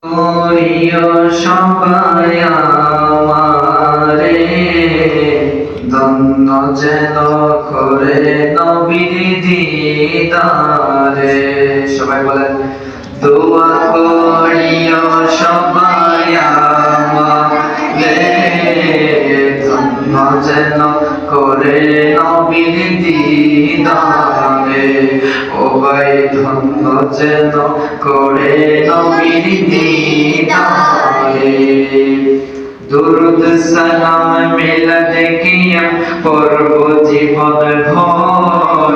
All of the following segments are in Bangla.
করিও সবাই আমারে ধন্য যেন করে নবীর দিদারে। সবাই বলেন দোয়া করিও সবাই আমারে ধন্য যেন করে নবীর দিদারে। ও ভাই ধন্য যেন করে নবীর দিদারে। দুরুদ সালাম মিলাদ কিয়াম পড়ব জীবন ভর,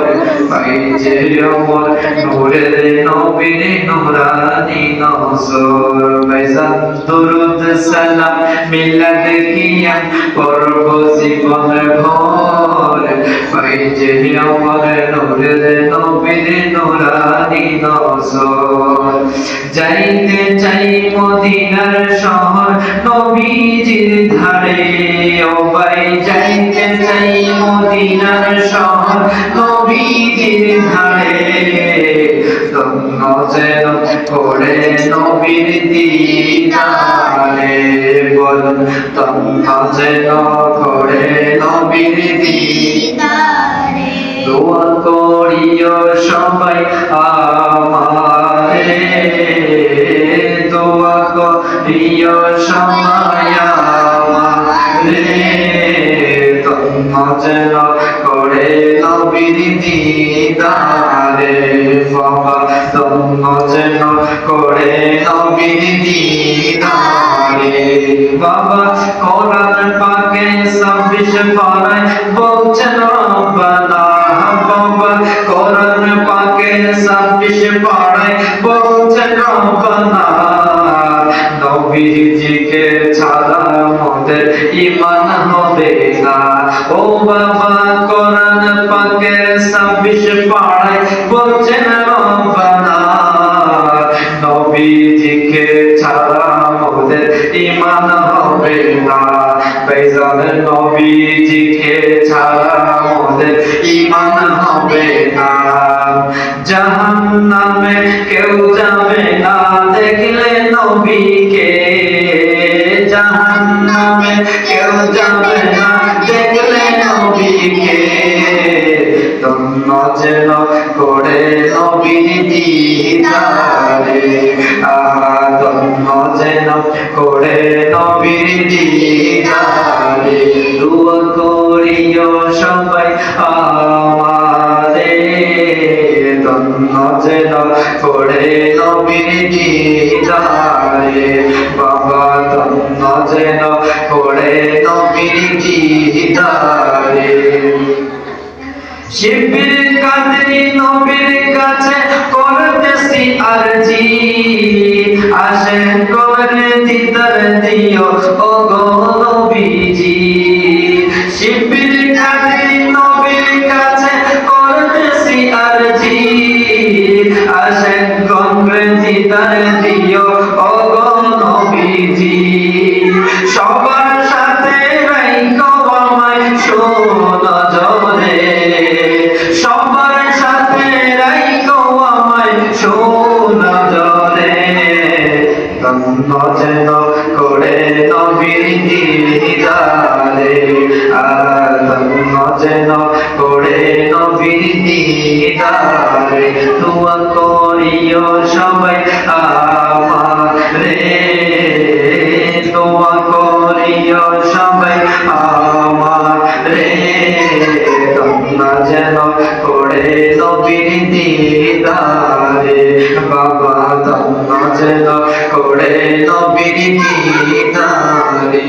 পাই যে অমর নূরের নবীর নূরানি নজর। ভাইজান দুরুদ সালাম মিলাদ কিয়াম পড়ব জীবন ভর, পাই যে অমর নূরের নবীর নূরানি নজর। যাইতে চাই মদিনার শহর নবীজির ধারে, ও ভাই যাইতে চাই মদিনার শহর নবীজির ধারে। ধন্য যেন করে নবীর দিদারে, বলুন ধন্য যেন করে নবীর দিদারে। দোয়া করিও সবাই আমারে, দোয়া করিও সবাই আমারে ধন্য যেন করে নবীর দিদারে। বাবা ধন্য যেন করে নবীর দিদারে। বাবা কোরআন পাকে 26 পারায় বলছেন রব্বানা। বাবা কোরআন পাকে 26 পারায় বলছেন রব্বানা। নবীজিকে ছাড়া মোদের ঈমান হবে না। ও বাবা কোরআন পাকের 26 পারায় বলছেন রব্বানা। নবীজিকে ছাড়া মোদের ঈমান হবে না। ভাইজান নবীজিকে ছাড়া মোদের ঈমান হবে না। জাহান্নামে কেউ যাবে না দেখলে নবীকে, জাহান্নামে কেউ যাবে না দেখলে নবীকে। ধন্য যেন করে নবীর দিদারে, ধন্য যেন করে নবীর দিদারে। দোয়া করিও সবাই আমারে, ধন্য যেন করে নবীর দিদারে। বাবা ধন্য যেন করে নবীর দিদারে। শিবির কাদরি নবীর কাছে করতেছি আরজি, আশেক করে দিদার দিও ও গো নবীজি। শিবির কাদরি নবীর কাছে করতেছি আরজি, আশেক করে দিদার দিও ও গো নবীজি। সবার সাথে রাইখো আমায় সুনজরে, সবার সাথে রাইখো আমায় সুনজরে। ধন্য যেন করে নবীর দিদারে, ধন্য যেন করে নবীর দিদারে। দোয়া করিও সবাই আমারে, দোয়া করিও সবাই আমারে ধন্য যেন করে নবীর দিদারে। বাবা ধন্য যেন করে নবীর দিদারে।